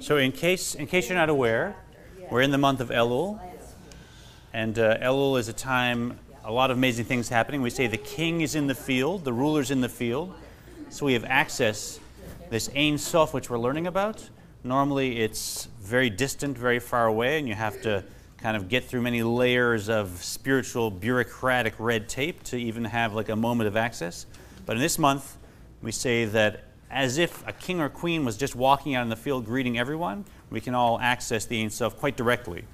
So in case you're not aware, we're in the month of Elul, and Elul is a time, a lot of amazing things happening. We say the king is in the field, the ruler's in the field, so we have access, this Ein Sof which we're learning about. Normally it's very distant, very far away, and you have to kind of get through many layers of spiritual, bureaucratic red tape to even have like a moment of access. But in this month, we say that as if a king or queen was just walking out in the field greeting everyone, we can all access the Ein Sof quite directly.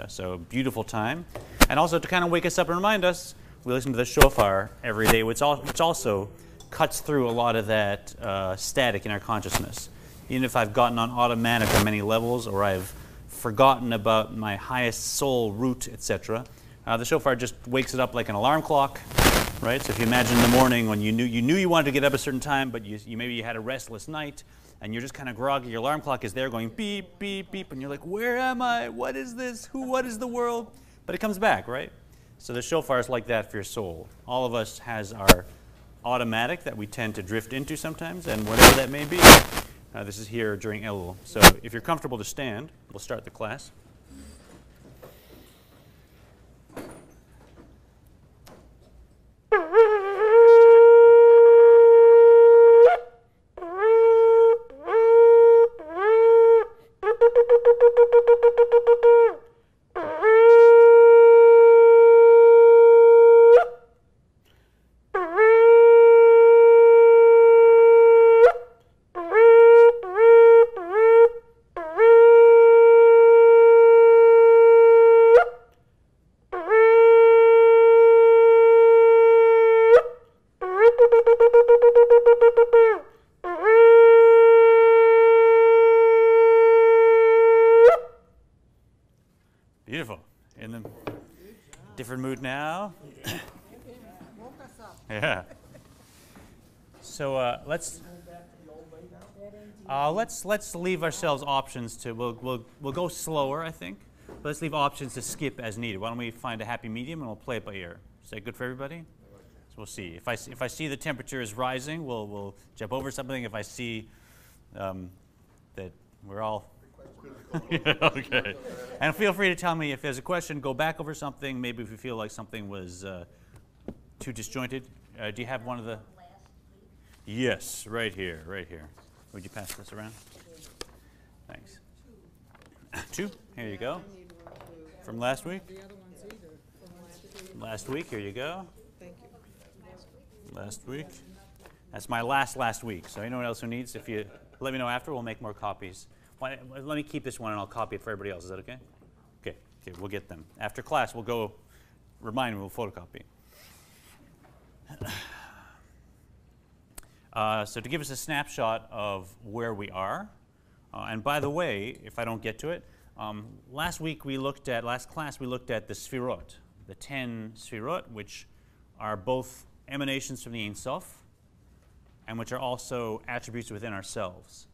So beautiful time. And also to kind of wake us up and remind us, we listen to the shofar every day, which also cuts through a lot of that static in our consciousness. Even if I've gotten on automatic on many levels, or I've forgotten about my highest soul root, etc., the shofar just wakes it up like an alarm clock. Right? So if you imagine in the morning when you knew you wanted to get up a certain time, but maybe you had a restless night, and you're just kind of groggy, your alarm clock is there going beep, beep, beep, and you're like, where am I? What is this? What is the world? But it comes back, right? So the shofar is like that for your soul. All of us has our automatic that we tend to drift into sometimes, and whatever that may be, this is here during Elul. So if you're comfortable to stand, we'll start the class. Beautiful. In the different mood now. Yeah. So let's leave ourselves options to. We'll go slower, I think. But let's leave options to skip as needed. Why don't we find a happy medium and we'll play it by ear? Is that good for everybody? So we'll see. If I see the temperature is rising, we'll jump over something. If I see that we're all. Yeah, okay. And feel free to tell me if there's a question, go back over something, maybe if you feel like something was too disjointed. Do you have one of the? Yes, right here, right here. Would you pass this around? Thanks. Two, here you go. From last week? Last week, here you go. Thank you. Last week. That's my last week. So anyone else who needs, if you let me know after, we'll make more copies. Let me keep this one and I'll copy it for everybody else. Is that okay? Okay, we'll get them. After class, we'll go, remind me, we'll photocopy. So to give us a snapshot of where we are, and by the way, if I don't get to it, last class we looked at the Sfirot, the 10 Sfirot, which are both emanations from the Ein Sof, and which are also attributes within ourselves.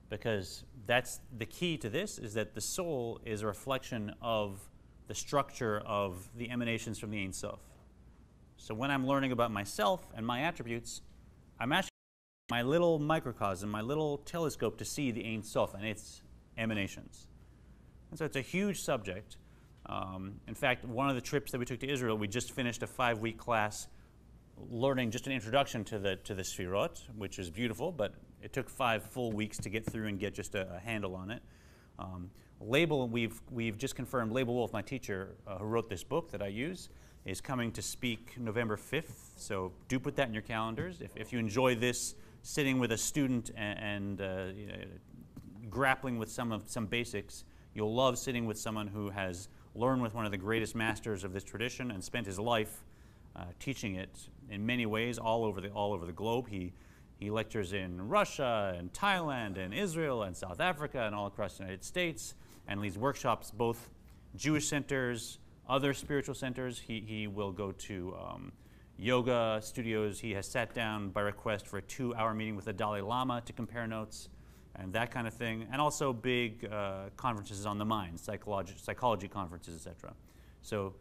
Because that's the key to this, is that the soul is a reflection of the structure of the emanations from the Ein Sof. So when I'm learning about myself and my attributes, I'm actually my little microcosm, my little telescope to see the Ein Sof and its emanations. And so it's a huge subject. In fact, one of the trips that we took to Israel, we just finished a 5-week class learning just an introduction to the Sfirot, which is beautiful, but it took 5 full weeks to get through and get just a handle on it. Label, we've just confirmed, Label Wolf, my teacher who wrote this book that I use, is coming to speak November 5th. So do put that in your calendars. If you enjoy this, sitting with a student and grappling with some basics, you'll love sitting with someone who has learned with one of the greatest masters of this tradition and spent his life teaching it in many ways all over the globe. He lectures in Russia and Thailand and Israel and South Africa and all across the United States, and leads workshops, both Jewish centers, other spiritual centers. He will go to yoga studios. He has sat down by request for a 2-hour meeting with the Dalai Lama to compare notes and that kind of thing, and also big conferences on the mind, psychology conferences, etc. So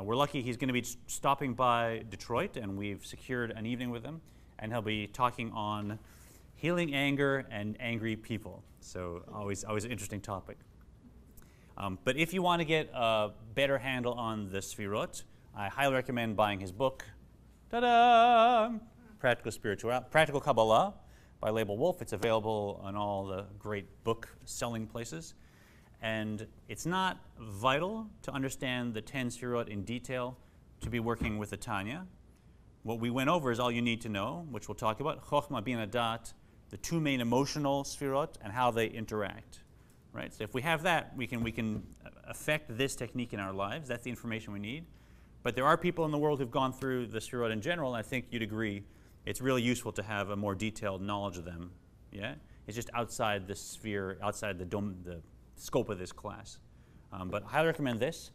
we're lucky he's going to be stopping by Detroit, and we've secured an evening with him, and he'll be talking on Healing anger and angry people. So always an interesting topic. But if you want to get a better handle on the Sfirot, I highly recommend buying his book, ta-da! Practical Kabbalah by Label Wolf. It's available on all the great book selling places. And it's not vital to understand the 10 Sfirot in detail to be working with the Tanya. What we went over is all you need to know, which we'll talk about, Chochmah, Bina, Dat, the two main emotional Sfirot, and how they interact. Right? So if we have that, we can affect this technique in our lives. That's the information we need. But there are people in the world who've gone through the Sfirot in general, and I think you'd agree it's really useful to have a more detailed knowledge of them. Yeah? It's just outside the sphere, outside the scope of this class. But I highly recommend this.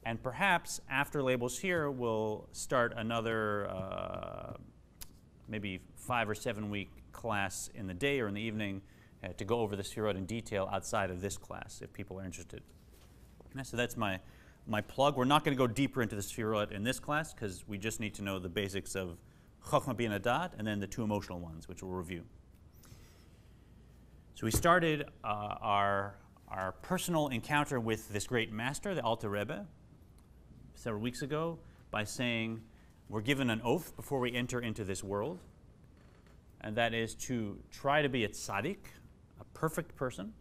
And perhaps after Labels here, we'll start another maybe 5 or 7 week class in the day or in the evening to go over the Sfirot in detail outside of this class if people are interested. So that's my plug. We're not going to go deeper into the Sfirot in this class because we just need to know the basics of Chochmah, Bina, Dat, and then the two emotional ones, which we'll review. So we started our personal encounter with this great master, the Alter Rebbe, several weeks ago by saying we're given an oath before we enter into this world, and that is to try to be a tzaddik, a perfect person,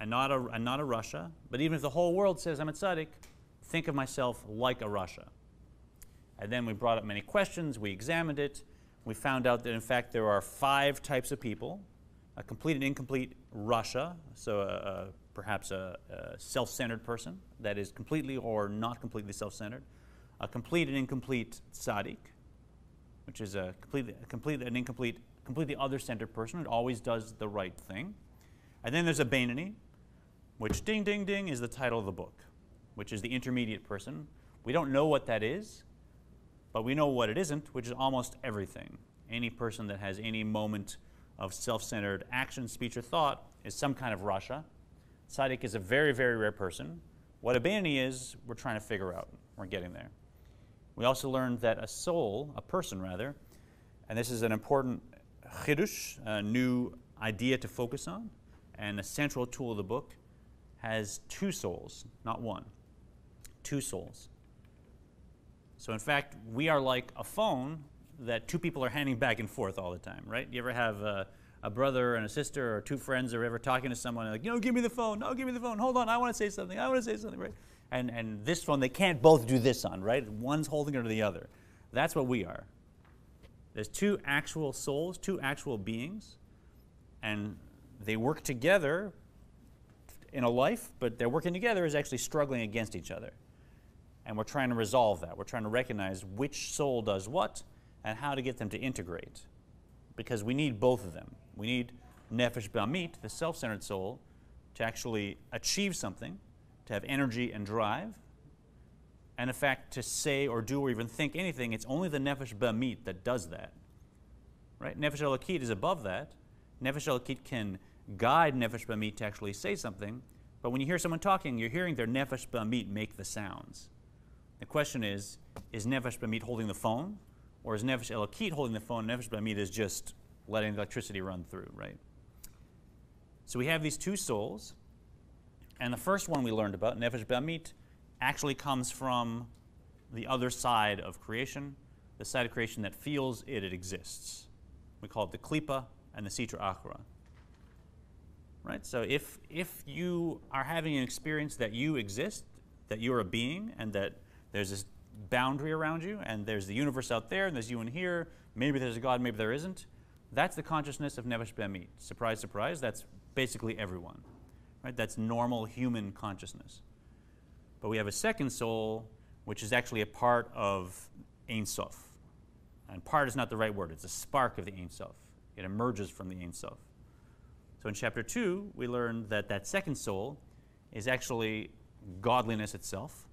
and not a Rasha. But even if the whole world says I'm a tzaddik, think of myself like a Rasha. And then we brought up many questions, we examined it, we found out that in fact there are 5 types of people: a complete and incomplete Rasha, so perhaps a self-centered person that is completely or not completely self-centered, a complete and incomplete tzaddik, which is a completely other-centered person who always does the right thing. And then there's a Beinoni, which, ding, ding, ding, is the title of the book, which is the intermediate person. We don't know what that is, but we know what it isn't, which is almost everything. Any person that has any moment of self-centered action, speech, or thought is some kind of Rasha. Tzaddik is a very, very rare person. What a Beinoni is, we're trying to figure out. We're getting there. We also learned that a soul, a person rather, and this is an important chidush, a new idea to focus on, and a central tool of the book, has 2 souls, not 1. 2 souls. So in fact, we are like a phone that 2 people are handing back and forth all the time, right? You ever have a brother and a sister or 2 friends are ever talking to someone and like, give me the phone, no, give me the phone, hold on, I want to say something, right? And this phone, they can't both do this on, right? One's holding it to the other. That's what we are. There's 2 actual souls, 2 actual beings, and they work together in a life, but their working together is actually struggling against each other. And we're trying to resolve that. We're trying to recognize which soul does what and how to get them to integrate. Because we need both of them. We need Nefesh Ba'amit, the self-centered soul, to actually achieve something, to have energy and drive, and in fact to say or do or even think anything. It's only the Nefesh Ba'amit that does that. Right? Nefesh Elokit is above that. Nefesh Elokit can guide Nefesh Ba'amit to actually say something, but when you hear someone talking, you're hearing their Nefesh Ba'amit make the sounds. The question is Nefesh Ba'amit holding the phone, or is Nefesh Elokit holding the phone? Nefesh Ba'amit is just letting the electricity run through, right? So we have these 2 souls, and the first one we learned about, Nefesh Ba'amit, actually comes from the other side of creation, the side of creation that feels it exists. We call it the Klipa and the Sitra Achra. Right? So if you are having an experience that you exist, that you're a being, and that there's this boundary around you, and there's the universe out there, and there's you in here, maybe there's a God, maybe there isn't, that's the consciousness of Nefesh Ba'amit. Surprise, surprise, that's basically everyone. Right? That's normal human consciousness. But we have a second soul, which is actually a part of Ein Sof. And part is not the right word. It's a spark of the Ein Sof. It emerges from the Ein Sof. So in chapter 2, we learned that that second soul is actually godliness itself.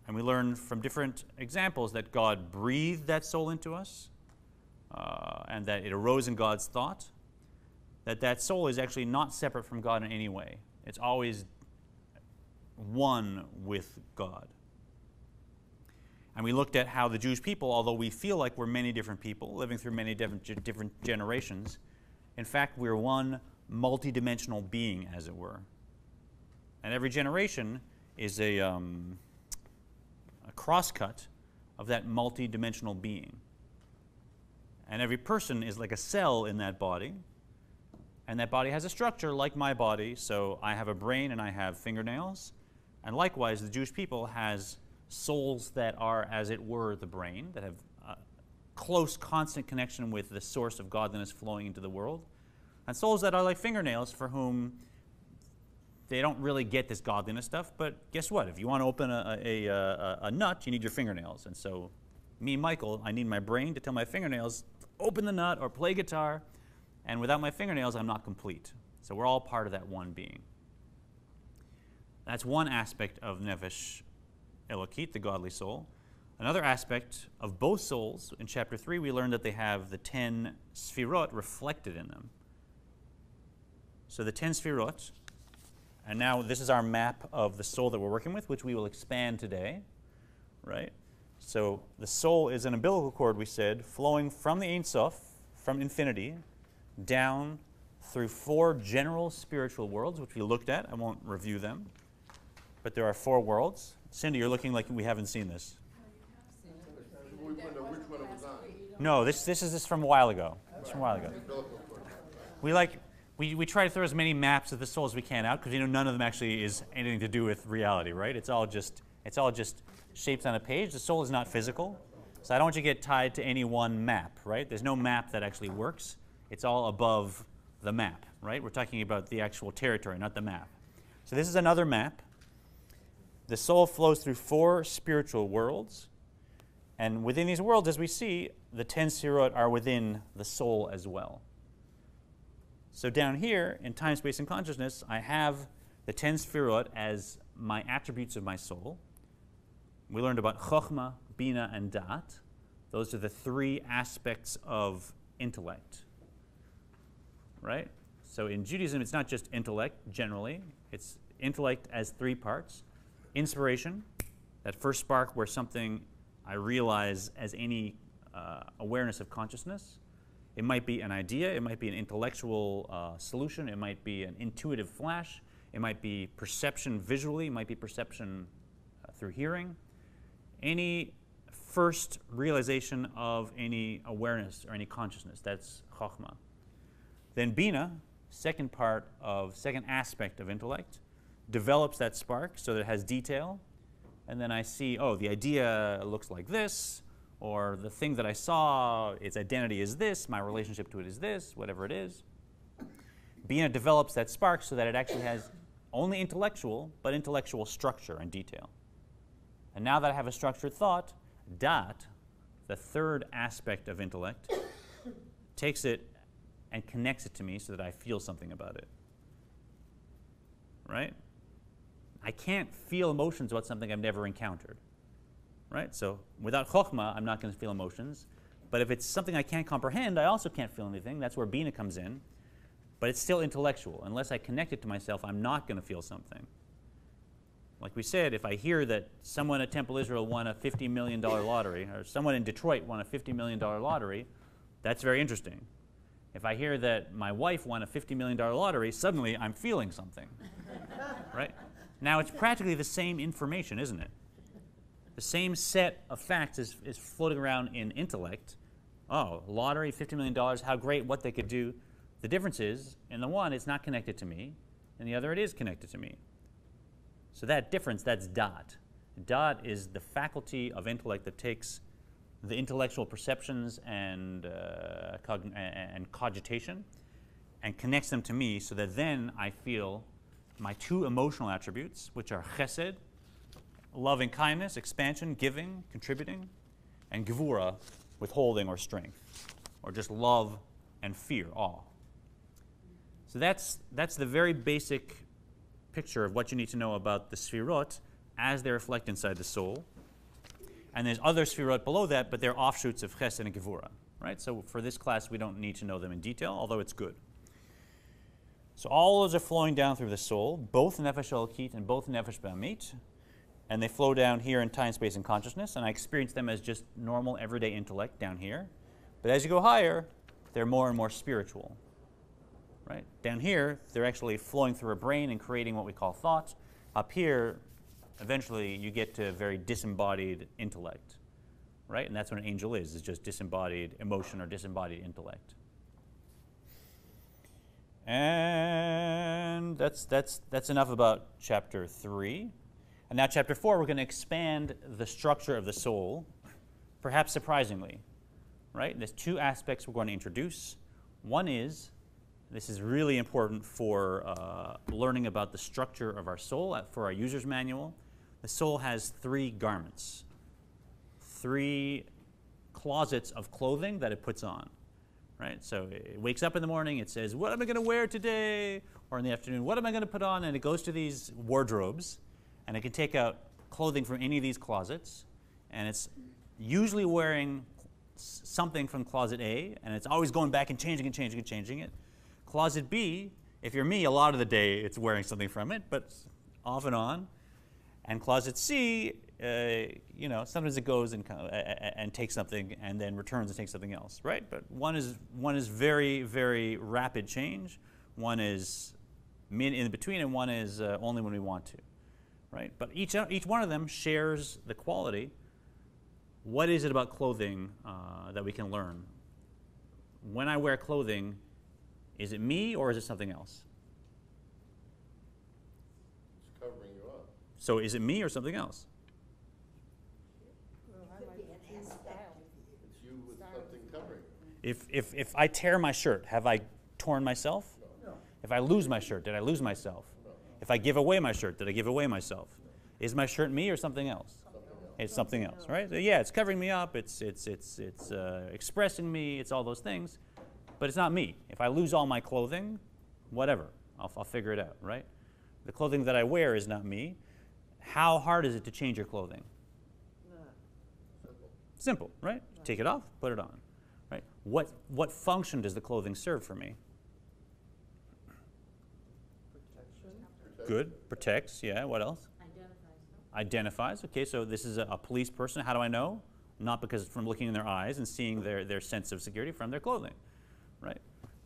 And we learned from different examples that God breathed that soul into us, and that it arose in God's thought, that soul is actually not separate from God in any way. It's always one with God. And we looked at how the Jewish people, although we feel like we're many different people living through many different generations, in fact, we're one multidimensional being, as it were. And every generation is a crosscut of that multidimensional being. And every person is like a cell in that body. And that body has a structure like my body. So I have a brain and I have fingernails. And likewise, the Jewish people has souls that are, as it were, the brain, that have a close, constant connection with the source of godliness flowing into the world. And souls that are like fingernails, for whom they don't really get this godliness stuff. But guess what? If you want to open a nut, you need your fingernails. And so me, Michael, I need my brain to tell my fingernails, open the nut or play guitar. And without my fingernails, I'm not complete. So we're all part of that one being. That's one aspect of Nefesh Elokit, the godly soul. Another aspect of both souls, in chapter 3, we learned that they have the 10 sfirot reflected in them. So the 10 sfirot, and now this is our map of the soul that we're working with, which we will expand today, right? So the soul is an umbilical cord, we said, flowing from the Ein Sof, from infinity, down through 4 general spiritual worlds, which we looked at. I won't review them. But there are 4 worlds. Cindy, you're looking like we haven't seen this. No, this is from a while ago. It's from a while ago. We try to throw as many maps of the soul as we can out, because none of them actually is anything to do with reality, right? It's all just shapes on a page. The soul is not physical, so I don't want you to get tied to any one map, right? There's no map that actually works. It's all above the map, right? We're talking about the actual territory, not the map. So this is another map. The soul flows through 4 spiritual worlds, and within these worlds, as we see, the 10 sfirot are within the soul as well. So down here, in time, space, and consciousness, I have the 10 sfirot as my attributes of my soul. We learned about chokhmah, bina, and dat. Those are the 3 aspects of intellect, right? So in Judaism, it's not just intellect, generally. It's intellect as 3 parts. Inspiration, that first spark where something I realize as any awareness of consciousness. It might be an idea, it might be an intellectual solution, it might be an intuitive flash, it might be perception visually, it might be perception through hearing. Any first realization of any awareness or any consciousness, that's chokhmah. Then bina, second aspect of intellect, develops that spark so that it has detail, and then I see, oh, the idea looks like this, or the thing that I saw, its identity is this, my relationship to it is this, whatever it is. Bina develops that spark so that it actually has only intellectual, but intellectual structure and detail. And now that I have a structured thought, dat, the third aspect of intellect, takes it and connects it to me so that I feel something about it. Right? I can't feel emotions about something I've never encountered. Right? So without chokhmah, I'm not going to feel emotions. But if it's something I can't comprehend, I also can't feel anything. That's where bina comes in. But it's still intellectual. Unless I connect it to myself, I'm not going to feel something. Like we said, if I hear that someone at Temple Israel won a $50 million lottery, or someone in Detroit won a $50 million lottery, that's very interesting. If I hear that my wife won a $50 million lottery, suddenly I'm feeling something. Right? Now, it's practically the same information, isn't it? The same set of facts is floating around in intellect. Oh, lottery, $50 million, how great, what they could do. The difference is, in the one, it's not connected to me, and the other, it is connected to me. So that difference, that's dat. Dat is the faculty of intellect that takes the intellectual perceptions and cogitation and connects them to me so that then I feel my 2 emotional attributes, which are chesed, loving kindness, expansion, giving, contributing, and gevura, withholding or strength, or just love and fear, awe. So that's the very basic picture of what you need to know about the sfirot as they reflect inside the soul. And there's other sfirot below that, but they're offshoots of chesed and gevura, right? So for this class, we don't need to know them in detail, although it's good. So all those are flowing down through the soul, both nefesh elokit and both nefesh ba'amit. and they flow down here in time, space, and consciousness, and I experience them as just normal, everyday intellect down here. But as you go higher, they're more and more spiritual. Right? Down here, they're actually flowing through a brain and creating what we call thoughts. Up here, eventually, you get to very disembodied intellect. Right? And that's what an angel is just disembodied emotion or disembodied intellect. And that's enough about chapter 3. And now chapter 4, we're going to expand the structure of the soul, perhaps surprisingly. Right? There's 2 aspects we're going to introduce. One is, this is really important for learning about the structure of our soul for our user's manual. The soul has 3 garments, 3 closets of clothing that it puts on. Right? So it wakes up in the morning, it says, what am I going to wear today? Or in the afternoon, what am I going to put on? And it goes to these wardrobes, and it can take out clothing from any of these closets, and it's usually wearing something from closet A, and it's always going back and changing and changing and changing it. Closet B, if you're me, a lot of the day it's wearing something from it, but off and on. And closet C, sometimes it goes and takes something and then returns and takes something else, right? But one is very, very rapid change. One is in between, and one is only when we want to, right? But each one of them shares the quality. What is it about clothing that we can learn? When I wear clothing, is it me or is it something else? It's covering you up. So is it me or something else? It's you with something covering you. If I tear my shirt, have I torn myself? No. If I lose my shirt, did I lose myself? No. If I give away my shirt, did I give away myself? Is my shirt me or something else? It's something else, right? So yeah, it's covering me up. It's expressing me. It's all those things, but it's not me. If I lose all my clothing, whatever, I'll figure it out, right? The clothing that I wear is not me. How hard is it to change your clothing? Simple, right? Take it off, put it on, right? What function does the clothing serve for me? Protection. Good, protects. Yeah. What else? Identifies. Okay, so this is a police person. How do I know? Not because from looking in their eyes and seeing their sense of security from their clothing, right?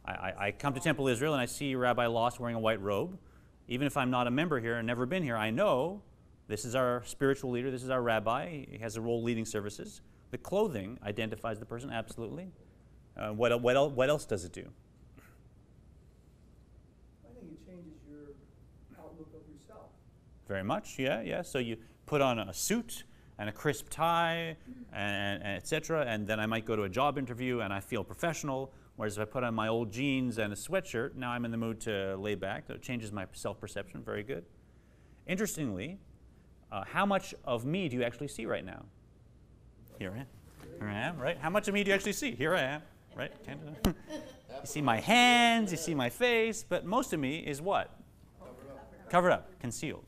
I come to Temple Israel and I see Rabbi Loss wearing a white robe. Even if I'm not a member here and never been here, I know this is our spiritual leader, this is our rabbi, he has a role leading services. The clothing identifies the person, absolutely. What else does it do? I think it changes your outlook of yourself. Very much, yeah. So you put on a suit and a crisp tie, and et cetera, and then I might go to a job interview and I feel professional, whereas if I put on my old jeans and a sweatshirt, now I'm in the mood to lay back. So it changes my self-perception, very good. Interestingly, how much of me do you actually see right now? Here I am, right? How much of me do you actually see? Here I am, right? You see my hands, you see my face, but most of me is what? Covered up, concealed.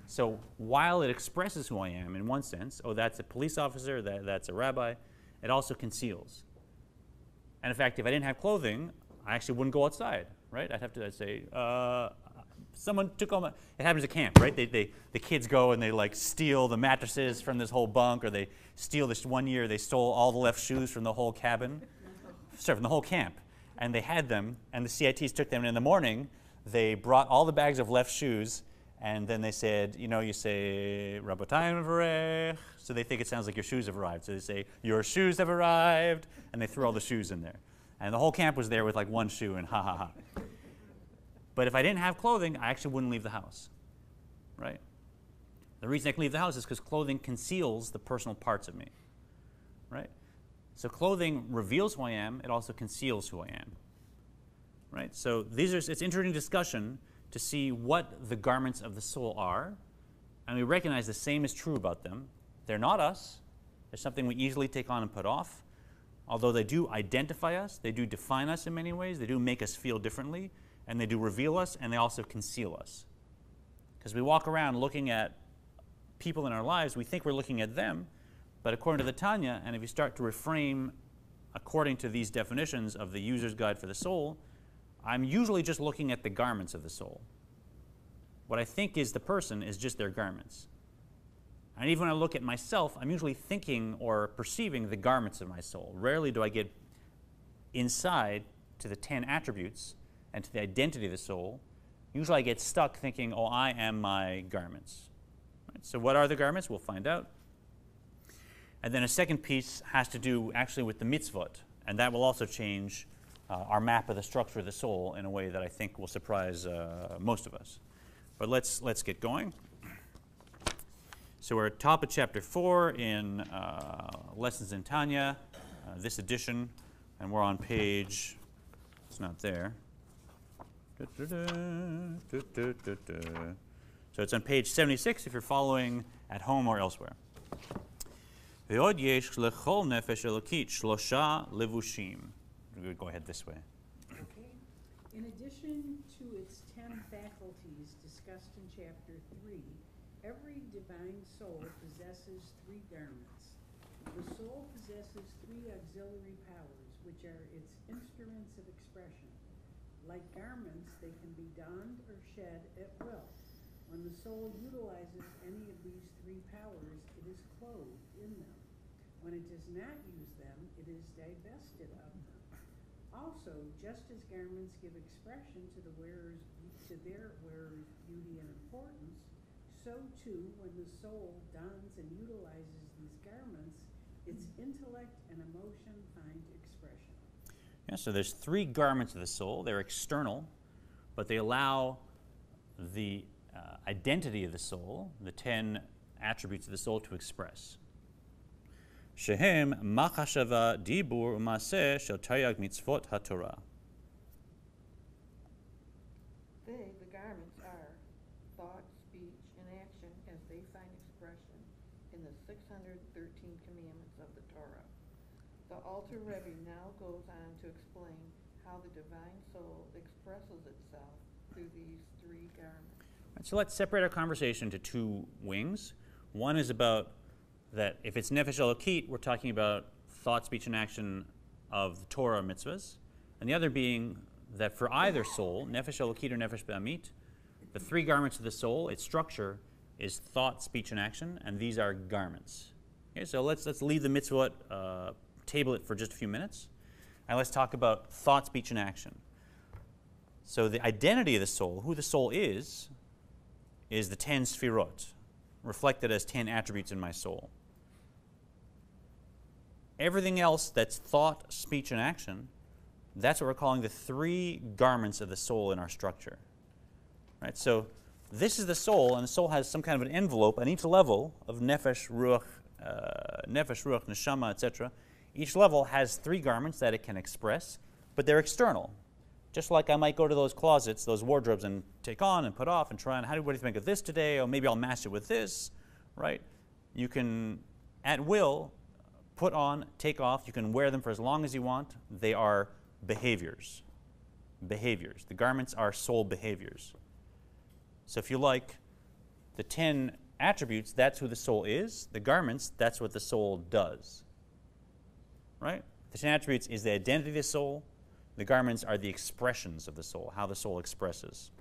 So while it expresses who I am in one sense, oh, that's a police officer, that's a rabbi, it also conceals. And in fact, if I didn't have clothing, I actually wouldn't go outside, right? I'd say, someone took all my, it happens at camp, right? The kids go and they like steal the mattresses from this whole bunk, or they steal this one year, they stole all the left shoes from the whole cabin, sorry, from the whole camp. And they had them, and the CITs took them, and in the morning, they brought all the bags of left shoes, and then they said, you say, Rabbotayim Varech, so they think it sounds like your shoes have arrived. So they say, your shoes have arrived, and they threw all the shoes in there. And the whole camp was there with like one shoe, and ha ha ha. But if I didn't have clothing, I actually wouldn't leave the house, right? The reason I can leave the house is because clothing conceals the personal parts of me, right? So clothing reveals who I am, it also conceals who I am, right? So it's interesting discussion to see what the garments of the soul are, and we recognize the same is true about them. They're not us. They're something we easily take on and put off. Although they do identify us, they do define us in many ways, they do make us feel differently, and they do reveal us, and they also conceal us. Because we walk around looking at people in our lives, we think we're looking at them, but according to the Tanya, and if you start to reframe according to these definitions of the user's guide for the soul, I'm usually just looking at the garments of the soul. What I think is the person is just their garments. And even when I look at myself, I'm usually thinking or perceiving the garments of my soul. Rarely do I get inside to the 10 attributes and to the identity of the soul. Usually I get stuck thinking, oh, I am my garments. Right? So what are the garments? We'll find out. And then a second piece has to do actually with the mitzvot. And that will also change our map of the structure of the soul in a way that I think will surprise most of us. But let's get going. So we're at top of chapter 4 in Lessons in Tanya, this edition, and we're on page, it's not there. So it's on page 76 if you're following at home or elsewhere. ועוד יש לכל נפש אלוקית 3 לבושים. We would go ahead this way. Okay. In addition to its 10 faculties discussed in chapter 3, every divine soul possesses 3 garments. The soul possesses 3 auxiliary powers, which are its instruments of expression. Like garments, they can be donned or shed at will. When the soul utilizes any of these 3 powers, it is clothed in them. When it does not use them, it is divested of them. Also, just as garments give expression to their wearer's beauty and importance, so too, when the soul dons and utilizes these garments, its intellect and emotion find expression. Yeah, so there's 3 garments of the soul. They're external, but they allow the identity of the soul, the 10 attributes of the soul, to express. Shehem machashava dibur umaseh shel taryag mitzvot haTorah. They, the garments, are thought, speech, and action as they find expression in the 613 commandments of the Torah. The Alter Rebbe now goes on to explain how the divine soul expresses itself through these 3 garments. Right, so let's separate our conversation into 2 wings. One is about that if it's nefesh elokit, we're talking about thought, speech, and action of the Torah mitzvahs. And the other being that for either soul, nefesh elokit or nefesh be'amit, the 3 garments of the soul, its structure is thought, speech, and action, and these are garments. Okay, so let's leave the mitzvot, table it for just a few minutes, and let's talk about thought, speech, and action. So the identity of the soul, who the soul is the 10 sfirot, reflected as 10 attributes in my soul. Everything else that's thought, speech, and action, that's what we're calling the 3 garments of the soul in our structure. Right? So this is the soul, and the soul has some kind of an envelope on each level of nefesh, ruach, neshama, etc. Each level has 3 garments that it can express, but they're external. Just like I might go to those closets, those wardrobes, and take on and put off and try on, what do you think of this today? Or maybe I'll match it with this, right? You can, at will, put on, take off. You can wear them for as long as you want. They are behaviors. Behaviors. The garments are soul behaviors. So if you like, the 10 attributes, that's who the soul is. The garments, that's what the soul does. Right? The 10 attributes is the identity of the soul. The garments are the expressions of the soul, how the soul expresses.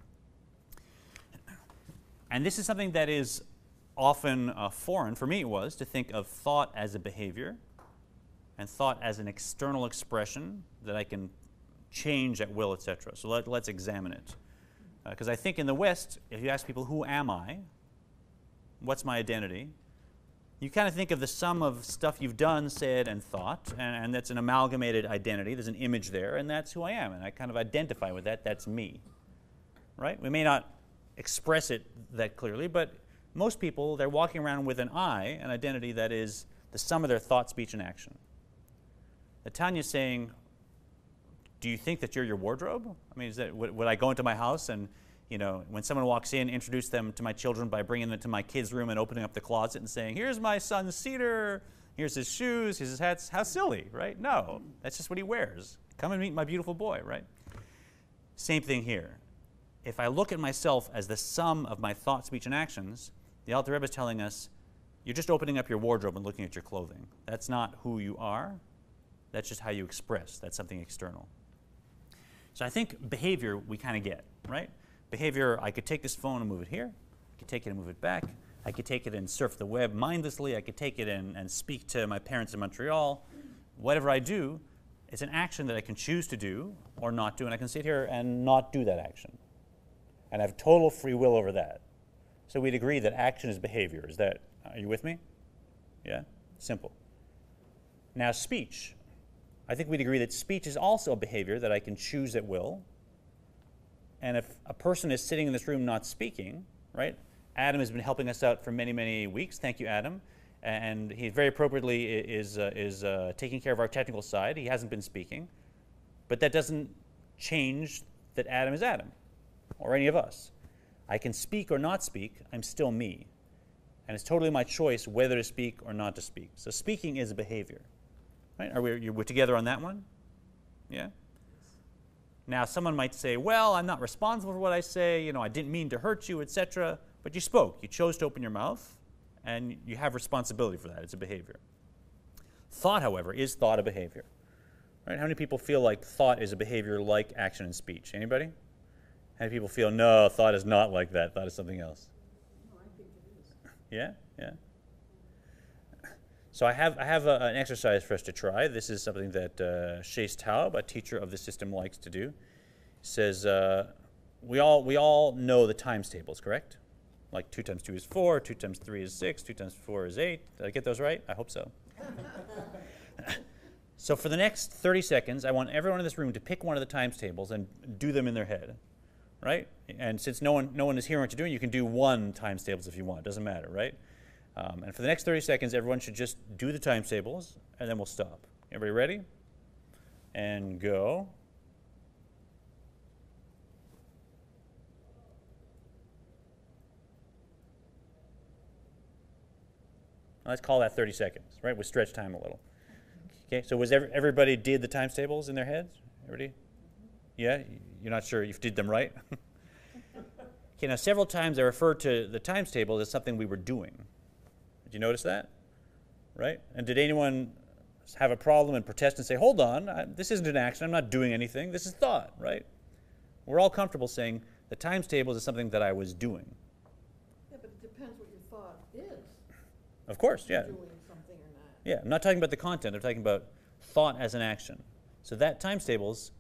And this is something that is often foreign, for me it was, to think of thought as a behavior and thought as an external expression that I can change at will, etc. So let's examine it. Because I think in the West, if you ask people, who am I? What's my identity? You kind of think of the sum of stuff you've done, said, and thought, and that's an amalgamated identity. There's an image there, and that's who I am, and I kind of identify with that. That's me. Right? We may not express it that clearly, but most people, they're walking around with an I, an identity that is the sum of their thought, speech, and action. The Tanya's saying, do you think that you're your wardrobe? I mean, would I go into my house and, when someone walks in, introduce them to my children by bringing them to my kid's room and opening up the closet and saying, here's my son's cedar, here's his shoes, here's his hats. How silly, right? No, that's just what he wears. Come and meet my beautiful boy, right? Same thing here. If I look at myself as the sum of my thought, speech, and actions, the Alter Rebbe is telling us, you're just opening up your wardrobe and looking at your clothing. That's not who you are. That's just how you express. That's something external. So I think behavior we kind of get, right? Behavior, I could take this phone and move it here. I could take it and move it back. I could take it and surf the web mindlessly. I could take it and speak to my parents in Montreal. Whatever I do, it's an action that I can choose to do or not do, and I can sit here and not do that action. And I have total free will over that. So we'd agree that action is behavior. Are you with me? Yeah? Simple. Now speech. I think we'd agree that speech is also a behavior that I can choose at will. And if a person is sitting in this room not speaking, right? Adam has been helping us out for many, many weeks. Thank you, Adam. And he very appropriately is taking care of our technical side. He hasn't been speaking. But that doesn't change that Adam is Adam, or any of us. I can speak or not speak. I'm still me. And it's totally my choice whether to speak or not to speak. So speaking is a behavior. Right? We're together on that one? Yeah? Now, someone might say, well, I'm not responsible for what I say. You know, I didn't mean to hurt you, etc. But you spoke. You chose to open your mouth, and you have responsibility for that. It's a behavior. Thought, however, is thought a behavior? Right? How many people feel like thought is a behavior like action and speech? Anybody? How many people feel, no, thought is not like that. Thought is something else? No, I think it is. Yeah? Yeah? So I have an exercise for us to try. This is something that Shace Taub, a teacher of the system, likes to do. He says, we all know the times tables, correct? Like 2 times 2 is 4, 2 times 3 is 6, 2 times 4 is 8. Did I get those right? I hope so. So for the next 30 seconds, I want everyone in this room to pick one of the times tables and do them in their head, right? And since no one is hearing what you're doing, you can do 1 times tables if you want. It doesn't matter, right? And for the next 30 seconds, everyone should just do the times tables, and then we'll stop. Everybody ready? And go. Let's call that 30 seconds, right? We'll stretch time a little. Okay, so was everybody did the times tables in their heads? Everybody? Yeah? You're not sure you did them right? Okay, now several times I referred to the times table as something we were doing. Did you notice that? Right? And did anyone have a problem and protest and say, hold on, this isn't an action, I'm not doing anything, this is thought, right? We're all comfortable saying the times table is something that I was doing. Yeah, but it depends what your thought is. Of course, yeah. Doing something or not. Yeah, I'm not talking about the content, I'm talking about thought as an action. So that times tables,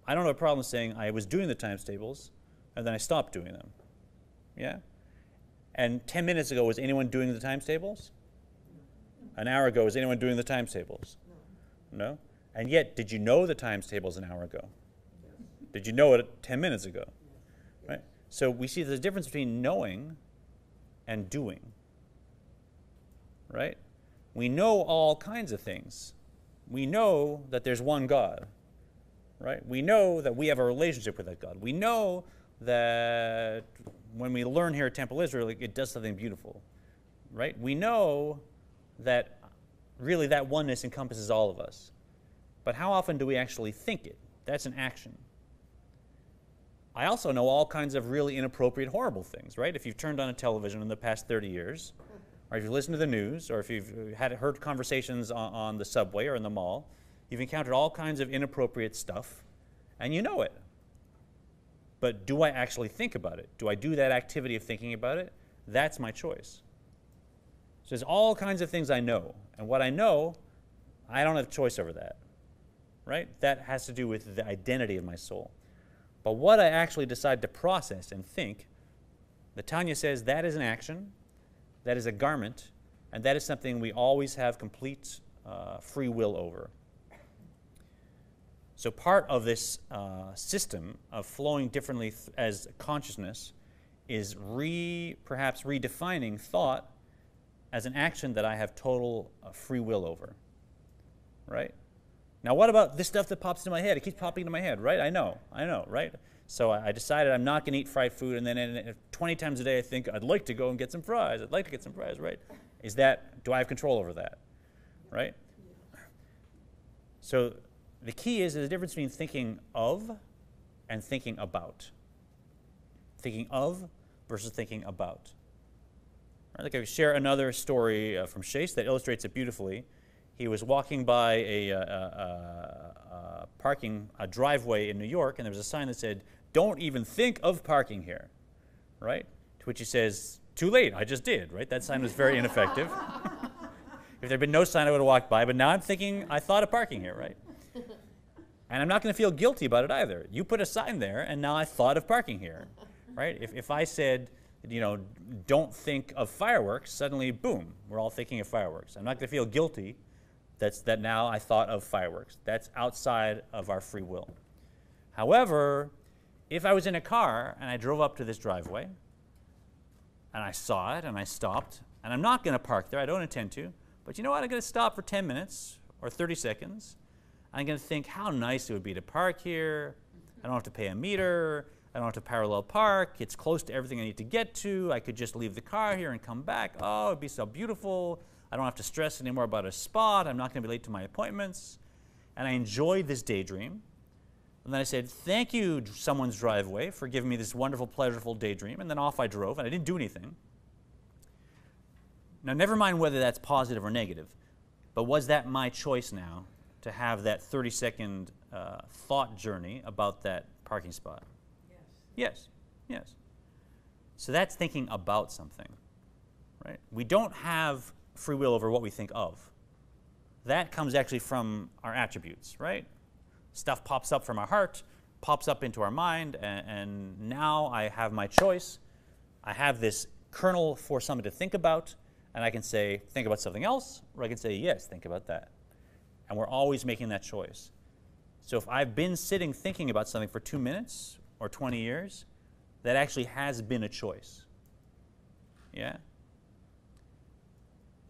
I don't have a problem saying I was doing the times tables and then I stopped doing them. Yeah? And 10 minutes ago, was anyone doing the times tables? An hour ago, was anyone doing the times tables? No. No? And yet, did you know the times tables an hour ago? Did you know it 10 minutes ago? Right? So we see there's a difference between knowing and doing. Right? We know all kinds of things. We know that there's one God. Right? We know that we have a relationship with that God. We know that when we learn here at Temple Israel, it does something beautiful. Right? We know that really that oneness encompasses all of us. But how often do we actually think it? That's an action. I also know all kinds of really inappropriate, horrible things, right? If you've turned on a television in the past 30 years, or if you've listened to the news, or if you've heard conversations on the subway or in the mall, you've encountered all kinds of inappropriate stuff, and you know it. But do I actually think about it? Do I do that activity of thinking about it? That's my choice. So there's all kinds of things I know. And what I know, I don't have choice over that. Right? That has to do with the identity of my soul. But what I actually decide to process and think, the Tanya says that is an action, that is a garment, and that is something we always have complete free will over. So part of this system of flowing differently as consciousness is perhaps redefining thought as an action that I have total free will over. Right? Now what about this stuff that pops into my head? It keeps popping into my head, right? I know, right? So I decided I'm not going to eat fried food, and then 20 times a day I think, I'd like to go and get some fries. I'd like to get some fries, right? Do I have control over that? Right? So the key is there's a difference between thinking of and thinking about. Thinking of versus thinking about. I'd like to share another story from Shace that illustrates it beautifully. He was walking by a driveway in New York, and there was a sign that said, "Don't even think of parking here," right? To which he says, Too late, I just did, right? That sign was very ineffective. If there had been no sign, I would have walked by, but now I'm thinking, I thought of parking here, right? And I'm not going to feel guilty about it either. You put a sign there, and now I thought of parking here, right? If I said, you know, don't think of fireworks, suddenly, boom, we're all thinking of fireworks. I'm not going to feel guilty that now I thought of fireworks. That's outside of our free will. However, if I was in a car and I drove up to this driveway, and I saw it, and I stopped, and I'm not going to park there, I don't intend to, but you know what, I'm going to stop for 10 minutes or 30 seconds. I'm going to think how nice it would be to park here. I don't have to pay a meter. I don't have to parallel park. It's close to everything I need to get to. I could just leave the car here and come back. Oh, it'd be so beautiful. I don't have to stress anymore about a spot. I'm not going to be late to my appointments. And I enjoyed this daydream. And then I said, thank you, someone's driveway, for giving me this wonderful, pleasurable daydream. And then off I drove, and I didn't do anything. Now, never mind whether that's positive or negative, but was that my choice now to have that 30-second thought journey about that parking spot? Yes. Yes. Yes. So that's thinking about something, right? We don't have free will over what we think of. That comes actually from our attributes, right? Stuff pops up from our heart, pops up into our mind, and now I have my choice. I have this kernel for someone to think about, and I can say, think about something else, or I can say, yes, think about that. And we're always making that choice. So if I've been sitting thinking about something for 2 minutes or 20 years, that actually has been a choice. Yeah?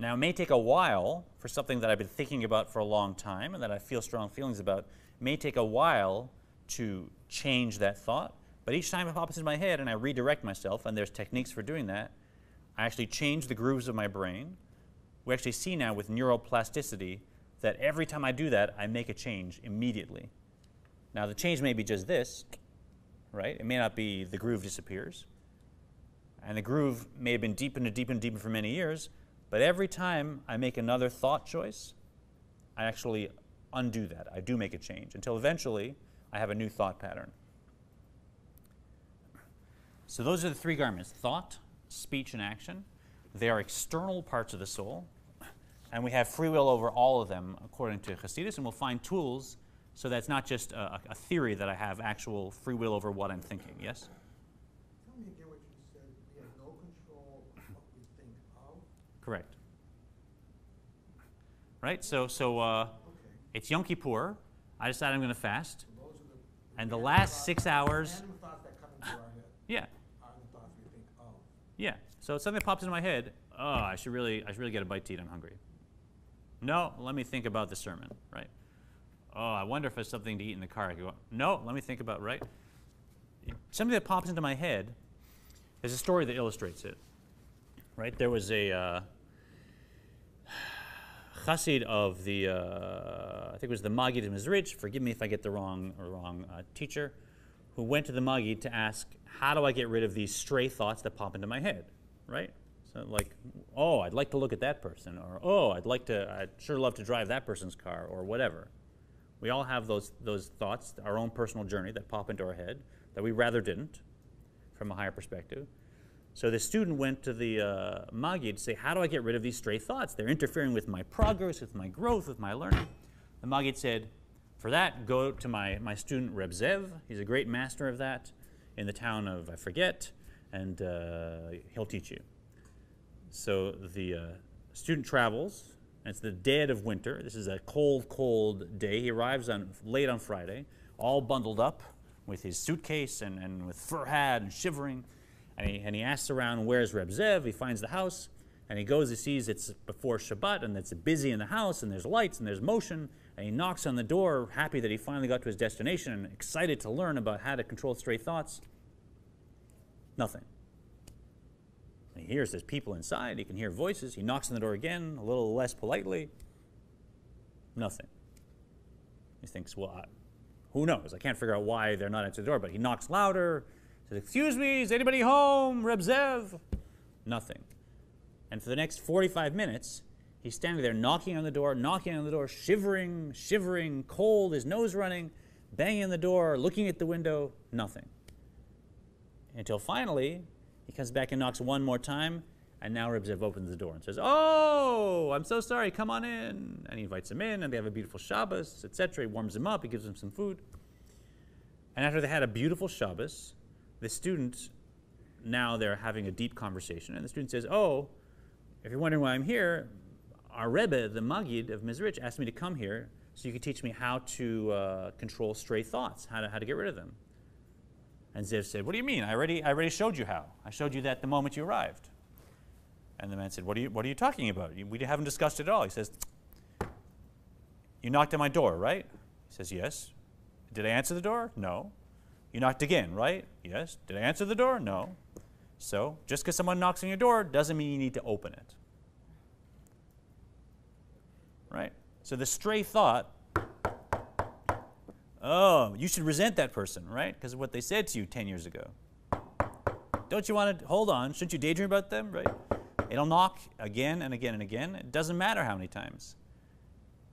Now, it may take a while for something that I've been thinking about for a long time and that I feel strong feelings about. It may take a while to change that thought, but each time it pops into my head and I redirect myself, and there's techniques for doing that, I actually change the grooves of my brain. We actually see now with neuroplasticity that every time I do that, I make a change immediately. Now, the change may be just this, right? It may not be the groove disappears. And the groove may have been deepened and deepened and deepened for many years, but every time I make another thought choice, I actually undo that. I do make a change until eventually I have a new thought pattern. So those are the three garments: thought, speech, and action. They are external parts of the soul, and we have free will over all of them according to Hasidus, and we'll find tools so that's not just a theory that I have actual free will over what I'm thinking. Yes? Tell me again what you said. We have no control of what we think of. Correct. Right? So Okay. it's Yom Kippur. I decide I'm going to fast. So those are And the random last thoughts- 6 hours, Random thoughts that come into our head yeah, are the thoughts we think of. yeah. So something pops into my head. Oh, I should really get a bite to eat. I'm hungry. No, let me think about the sermon. Right? Oh, I wonder if there's something to eat in the car. I go, no, let me think about. Right? Something that pops into my head. There's a story that illustrates it. Right? There was a chassid of the I think it was the Maggid of Mizrich. Forgive me if I get the wrong teacher, who went to the Maggid to ask, how do I get rid of these stray thoughts that pop into my head, right? So like, oh, I'd like to look at that person, or oh, I'd sure love to drive that person's car, or whatever. We all have those thoughts, our own personal journey that pop into our head that we rather didn't, from a higher perspective. So the student went to the Maggid to say, how do I get rid of these stray thoughts? They're interfering with my progress, with my growth, with my learning. The Maggid said, for that, go to my student Reb Zev. He's a great master of that in the town of, I forget, and he'll teach you. So the student travels, and it's the dead of winter. This is a cold, cold day. He arrives late on Friday, all bundled up with his suitcase and with fur hat and shivering. And he asks around, where's Reb Zev? He finds the house, and he goes, he sees it's before Shabbat, and it's busy in the house, and there's lights, and there's motion, and he knocks on the door, happy that he finally got to his destination, and excited to learn about how to control stray thoughts. Nothing. And he hears there's people inside, he can hear voices, he knocks on the door again, a little less politely. Nothing. He thinks, well, who knows? I can't figure out why they're not answering the door, but he knocks louder, says, excuse me, is anybody home? Reb Zev? Nothing. And for the next 45 minutes, he's standing there knocking on the door, shivering, cold, his nose running, banging on the door, looking at the window, nothing. Until finally, He comes back and knocks one more time, and now Reb Zev opens the door and says, "Oh, I'm so sorry, come on in." And he invites him in, and they have a beautiful Shabbos, etc. He warms him up, he gives him some food. And after they had a beautiful Shabbos, the student, now they're having a deep conversation, and the student says, "Oh, if you're wondering why I'm here, our Rebbe, the Maggid of Mizrich, asked me to come here so you could teach me how to control stray thoughts, how to get rid of them." And Zev said, "What do you mean? I already showed you how. I showed you that the moment you arrived." And the man said, What are you talking about? We haven't discussed it at all." He says, "You knocked at my door, right?" He says, "Yes." "Did I answer the door?" "No." "You knocked again, right?" "Yes." "Did I answer the door?" "No." So, just because someone knocks on your door doesn't mean you need to open it. Right? So the stray thought, oh, you should resent that person, right? Because of what they said to you 10 years ago. Don't you want to, hold on, shouldn't you daydream about them, right? It'll knock again and again and again. It doesn't matter how many times.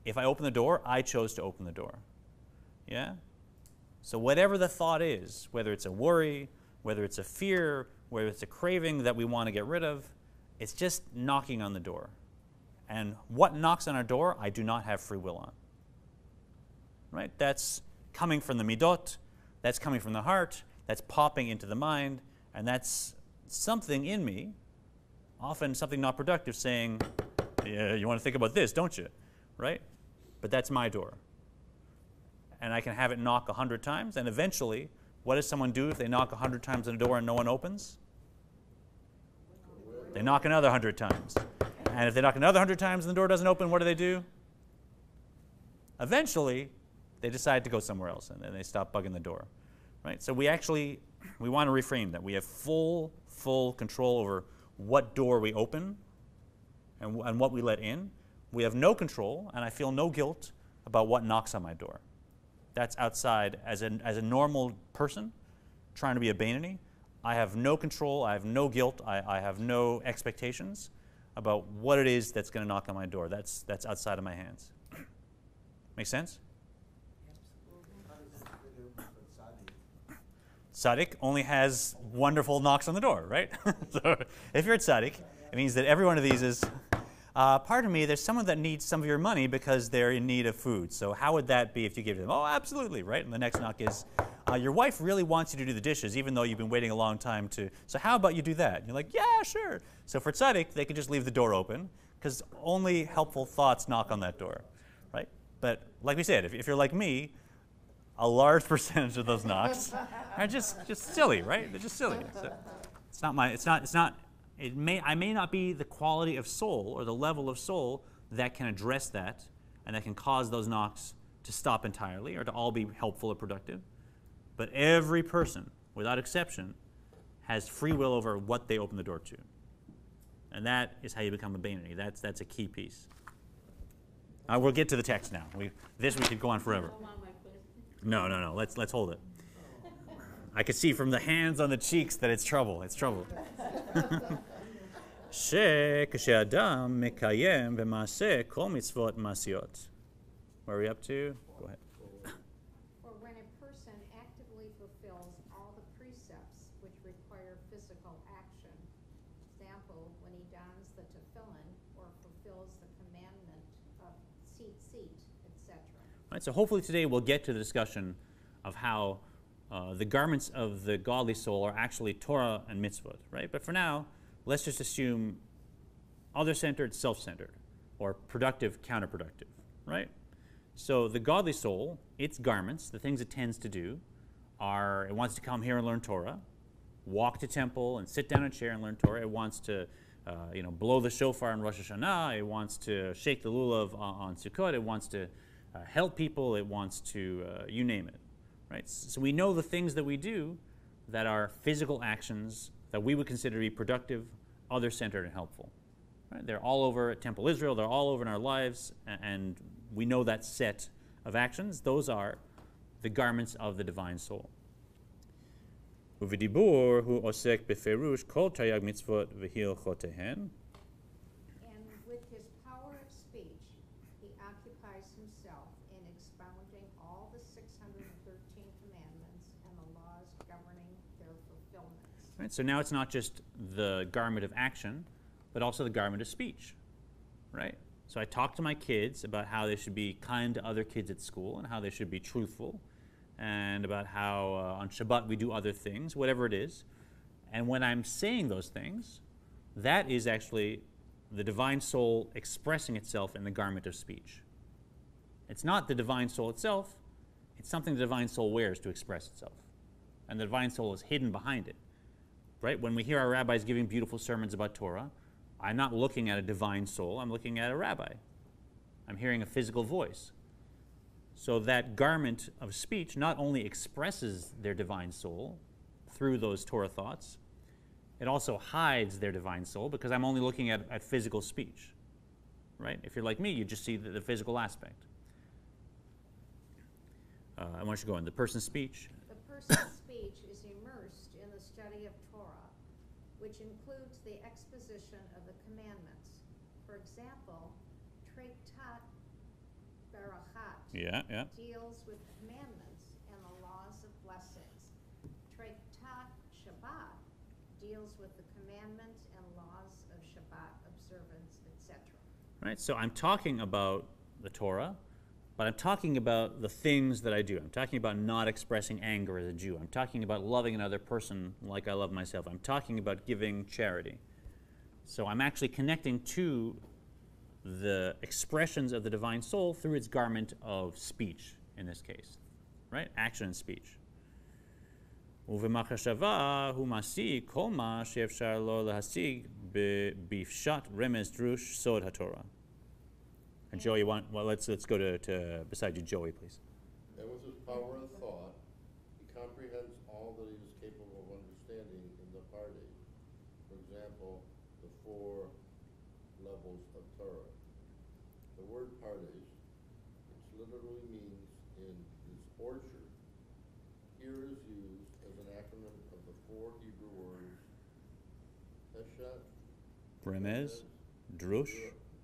If I open the door, I chose to open the door. Yeah? So whatever the thought is, whether it's a worry, whether it's a fear, whether it's a craving that we want to get rid of, it's just knocking on the door. And what knocks on our door, I do not have free will on. Right? That's coming from the midot, that's coming from the heart, that's popping into the mind, and that's something in me, often something not productive, saying, "Yeah, you want to think about this, don't you?" Right? But that's my door. And I can have it knock 100 times, and eventually, what does someone do if they knock 100 times on the door and no one opens? They knock another 100 times. And if they knock another 100 times and the door doesn't open, what do? Eventually, they decide to go somewhere else, and then they stop bugging the door. Right? So we want to reframe that. We have full control over what door we open and what we let in. We have no control, and I feel no guilt about what knocks on my door. That's outside. As a normal person trying to be a Beinoni, I have no control, I have no guilt, I have no expectations about what it is that's going to knock on my door. That's outside of my hands. Make sense? Tzaddik only has wonderful knocks on the door, right? So if you're a tzaddik, it means that every one of these is, pardon me, there's someone that needs some of your money because they're in need of food. So how would that be if you give them? Oh, absolutely, right? And the next knock is, your wife really wants you to do the dishes, even though you've been waiting a long time to, so how about you do that? And you're like, yeah, sure. So for tzaddik, they can just leave the door open, because only helpful thoughts knock on that door, right? But like we said, if you're like me, a large percentage of those knocks are just silly, right? They're just silly. So I may not be the quality of soul or the level of soul that can address that and that can cause those knocks to stop entirely or to all be helpful or productive. But every person, without exception, has free will over what they open the door to. And that is how you become a Beinoni. That's a key piece. We'll get to the text now. We could go on forever. No. Let's hold it. I can see from the hands on the cheeks that it's trouble. It's trouble. שכשאדם מקיים במעשה כל מצוות מעשיות. Where are we up to? Go ahead. Or when a person actively fulfills all the precepts which require physical action. Example, when he dons the tefillin or fulfills the commandment of seat, etc. Right, so hopefully today we'll get to the discussion of how the garments of the godly soul are actually Torah and mitzvot, right? But for now, let's just assume other-centered, self-centered, or productive, counterproductive, right? So the godly soul, its garments, the things it tends to do, are it wants to come here and learn Torah, walk to temple and sit down in a chair and learn Torah. It wants to blow the shofar on Rosh Hashanah. It wants to shake the lulav on Sukkot. It wants to help people. It wants to, you name it, right? So we know the things that we do that are physical actions that we would consider to be productive, other-centered, and helpful. Right? They're all over at Temple Israel. They're all over in our lives, and we know that set of actions. Those are the garments of the divine soul. ובדיבור הוא עוסק בפירוש כל תרי"ג מצוות והלכותיהן. And with his power of speech, he occupies himself in expounding all the 613 commandments and the laws governing their fulfillments. Right? So now it's not just the garment of action, but also the garment of speech. Right? So I talk to my kids about how they should be kind to other kids at school and how they should be truthful, and about how on Shabbat we do other things, whatever it is. And when I'm saying those things, that is actually the divine soul expressing itself in the garment of speech. It's not the divine soul itself, it's something the divine soul wears to express itself. And the divine soul is hidden behind it. Right? When we hear our rabbis giving beautiful sermons about Torah, I'm not looking at a divine soul, I'm looking at a rabbi. I'm hearing a physical voice. So that garment of speech not only expresses their divine soul through those Torah thoughts, it also hides their divine soul because I'm only looking at physical speech. Right? If you're like me, you just see the physical aspect. I want you to go on. The person's speech. The person's speech is immersed in the study of Torah, which includes the exposition of the commandments. For example, Treitat Berachat deals with commandments and the laws of blessings. Treitat Shabbat deals with the commandments and laws of Shabbat observance, etc. Right? So I'm talking about the Torah, but I'm talking about the things that I do. I'm talking about not expressing anger as a Jew. I'm talking about loving another person like I love myself. I'm talking about giving charity. So I'm actually connecting to the expressions of the divine soul through its garment of speech, in this case. Right? Action and speech. ובמחשבה הוא משיג כל מה שאפשר לו להשיג בפשט רמז דרוש סוד התורה. And Joey, let's go to beside you, Joey, please. And with his power of thought, he comprehends all that he is capable of understanding in the party. For example, the 4 levels of Torah. The word pardes, which literally means in this orchard, here is used as an acronym of the 4 Hebrew words Peshat, Remez, Drush,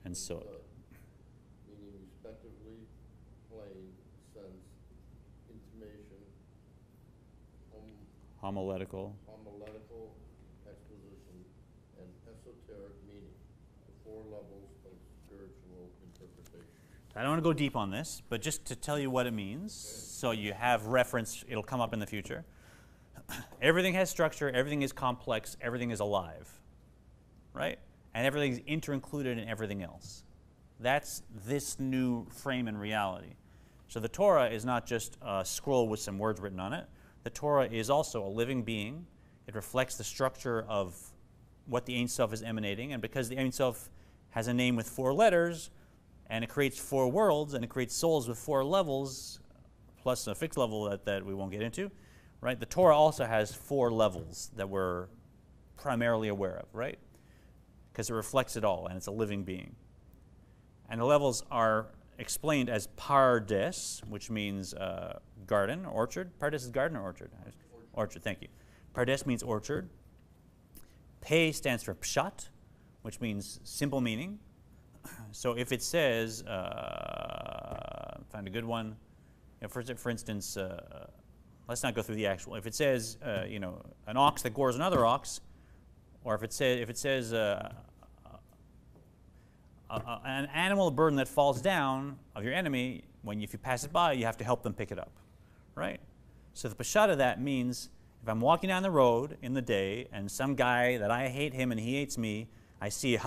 and Sod. Meaning respectively plain, sense, intimation, Homiletical. exposition, and esoteric meaning, the 4 levels of spiritual interpretation. I don't want to go deep on this, but just to tell you what it means, so you have reference, it'll come up in the future. Everything has structure, everything is complex, everything is alive, right? And everything's inter-included in everything else. That's this new frame in reality. So the Torah is not just a scroll with some words written on it. The Torah is also a living being. It reflects the structure of what the Ein Sof is emanating, and because the Ein Sof has a name with 4 letters, and it creates 4 worlds, and it creates souls with 4 levels, plus a fixed level that we won't get into, right? The Torah also has 4 levels that we're primarily aware of, right? Because it reflects it all, and it's a living being. And the levels are explained as pardes, which means garden, orchard. Pardes is garden or orchard? Orchard, thank you. Pardes means orchard. Pe stands for pshat, which means simple meaning. So if it says, find a good one. You know, for instance, let's not go through the actual. If it says, an ox that gores another ox, or if it says an animal, a burden that falls down of your enemy, if you pass it by, you have to help them pick it up, right? So the pshat of that means if I'm walking down the road in the day and some guy that I hate him and he hates me, I see,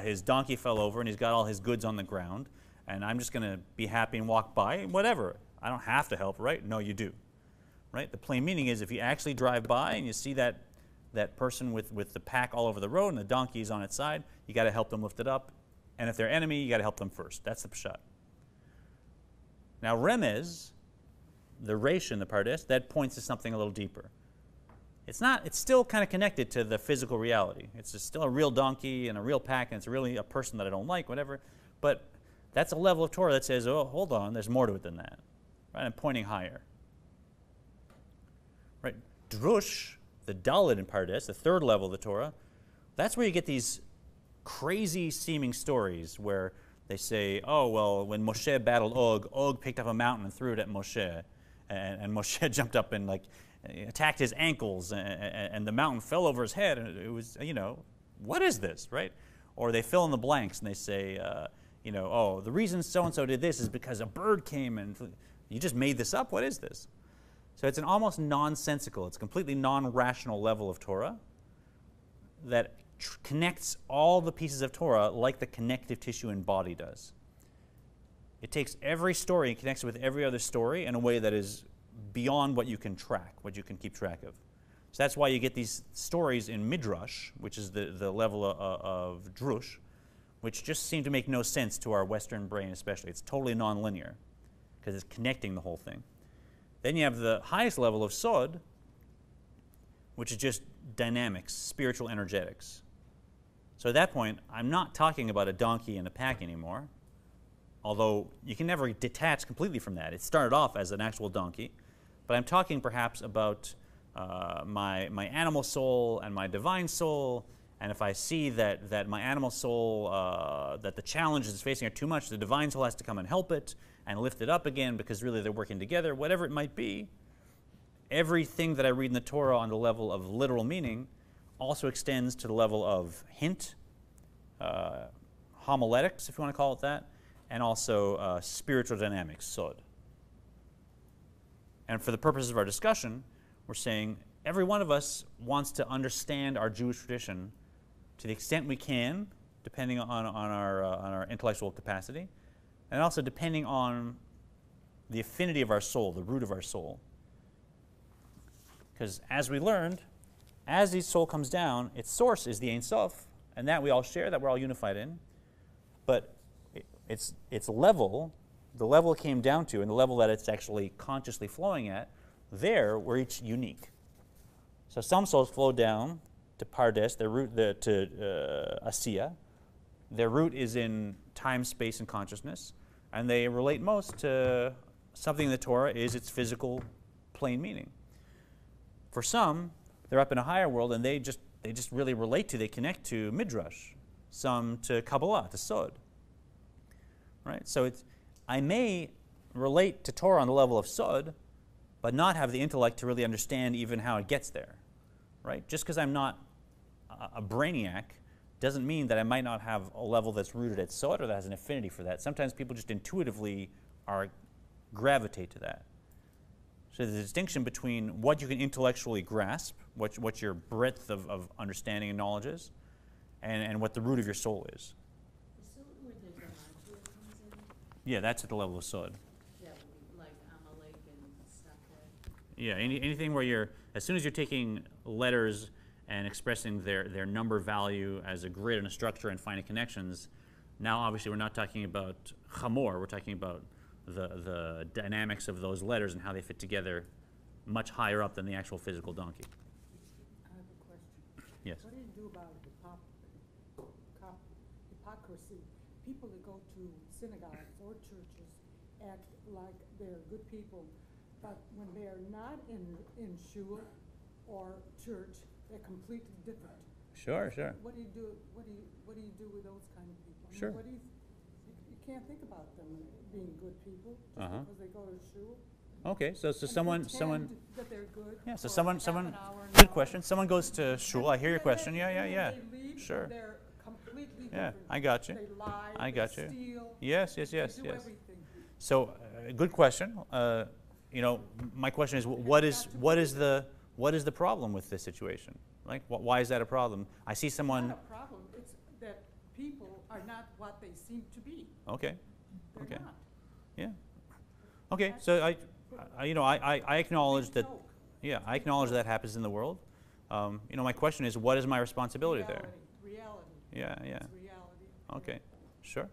his donkey fell over and he's got all his goods on the ground, and I'm just going to be happy and walk by, whatever. I don't have to help, right? No, you do, right? The plain meaning is if you actually drive by and you see that person with the pack all over the road and the donkey is on its side, you got to help them lift it up. And if they're enemy, you got to help them first. That's the pshat. Now, remez, the resh in the pardes, that points to something a little deeper. It's still kind of connected to the physical reality. It's still a real donkey and a real pack, and it's really a person that I don't like, whatever. But that's a level of Torah that says, oh, hold on, there's more to it than that. Right? I'm pointing higher. Right? Drush, the Dalet in pardes, the 3rd level of the Torah, that's where you get these crazy seeming stories where they say, oh, well, when Moshe battled Og picked up a mountain and threw it at Moshe. And Moshe jumped up and attacked his ankles, and the mountain fell over his head, and it was, what is this, right? Or they fill in the blanks and they say, oh, the reason so-and-so did this is because a bird came and you just made this up? What is this? So it's an almost nonsensical, it's a completely non-rational level of Torah that connects all the pieces of Torah like the connective tissue in body does. It takes every story and connects it with every other story in a way that is beyond what you can track, what you can keep track of. So that's why you get these stories in Midrash, which is the level of Drush, which just seem to make no sense to our Western brain especially. It's totally nonlinear because it's connecting the whole thing. Then you have the highest level of Sod, which is just dynamics, spiritual energetics. So at that point, I'm not talking about a donkey and a pack anymore, although you can never detach completely from that. It started off as an actual donkey, but I'm talking perhaps about my animal soul and my divine soul, and if I see that my animal soul, that the challenges it's facing are too much, the divine soul has to come and help it and lift it up again because really they're working together, whatever it might be, everything that I read in the Torah on the level of literal meaning also extends to the level of hint, homiletics, if you want to call it that, and also spiritual dynamics, Sod. And for the purposes of our discussion, we're saying every one of us wants to understand our Jewish tradition to the extent we can, depending on our intellectual capacity, and also depending on the affinity of our soul, the root of our soul. Because as we learned, as the soul comes down, its source is the Ein Sof, and that we all share, that we're all unified in. But its level, the level it came down to, and the level that it's actually consciously flowing at, there we're each unique. So some souls flow down to Pardes, their root to Asiya. Their root is in time, space, and consciousness, and they relate most to something in the Torah is its physical, plain meaning. For some, they're up in a higher world, and they just really relate to, they connect to Midrash. Some to Kabbalah, to Sod. Right? So I may relate to Torah on the level of Sod, but not have the intellect to really understand even how it gets there. Right? Just because I'm not a brainiac doesn't mean that I might not have a level that's rooted at Sod or that has an affinity for that. Sometimes people just intuitively gravitate to that. So the distinction between what you can intellectually grasp, what your breadth of understanding and knowledge is, and what the root of your soul is. So where the Gematria comes in? Yeah, that's at the level of Sod. Yeah, like Amalek and stuff like. Yeah, anything where you're, as soon as you're taking letters and expressing their number value as a grid and a structure and finding connections, now obviously we're not talking about Chamor, we're talking about the dynamics of those letters and how they fit together much higher up than the actual physical donkey. I have a question. Yes. What do you do about hypocrisy? People that go to synagogues or churches act like they're good people, but when they are not in shul or church, they're completely different. Sure. What do you do? What do you do with those kind of people? I mean, Sure. You can't think about them being good people just because they go to shul. Okay, so someone that they're good. yeah, so for someone half an hour, an good hour. question. Someone goes to shul. I hear your question. Yeah. They leave, Sure. They're completely Yeah, different. I got you. They lie. I got they you. Steal. Yes. They do everything. So, good question. My question is, what is the problem with this situation? Like, why is that a problem? I see It's someone. not a problem. It's that people are not what they seem to be. Okay. They're Okay. not. Yeah. Okay. So I acknowledge that. Joke. Yeah, I acknowledge that happens in the world. My question is, what is my responsibility there? Reality. Yeah. It's reality. Okay, sure.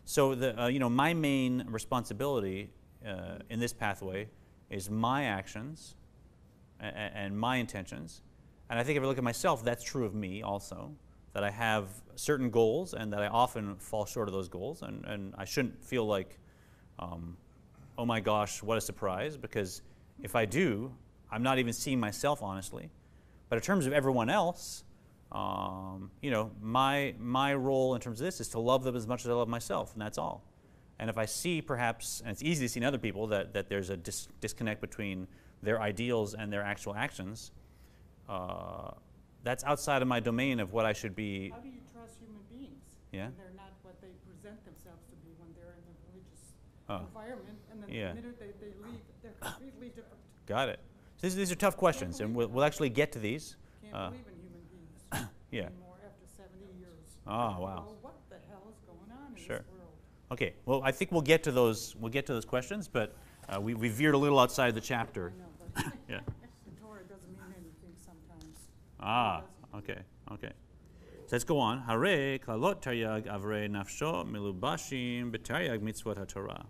So my main responsibility in this pathway is my actions and my intentions. And I think if I look at myself, that's true of me also, that I have certain goals and that I often fall short of those goals. And I shouldn't feel like, oh my gosh, what a surprise, because if I do, I'm not even seeing myself honestly. But in terms of everyone else, my role in terms of this is to love them as much as I love myself, and that's all. And if I see perhaps, and it's easy to see in other people, that there's a disconnect between their ideals and their actual actions, that's outside of my domain of what I should be. How do you trust human beings? Yeah. When they're not what they present themselves to be when they're in a religious Oh. environment, and then Yeah. the minute they leave, they're completely different. Got it. So these are tough questions, and we'll actually get to these. Can't believe in human beings Yeah. anymore after 70 years. Oh, wow. Well, what the hell is going on in Sure. this world? Okay. Well, I think we'll get to those. We'll get to those questions, but we veered a little outside the chapter. I know, but Yeah. the Torah doesn't mean anything sometimes. Ah. Okay. Okay. So let's go on. Hare klalot taryag avrei nafsho milubashim b'taryag mitzvot haTorah.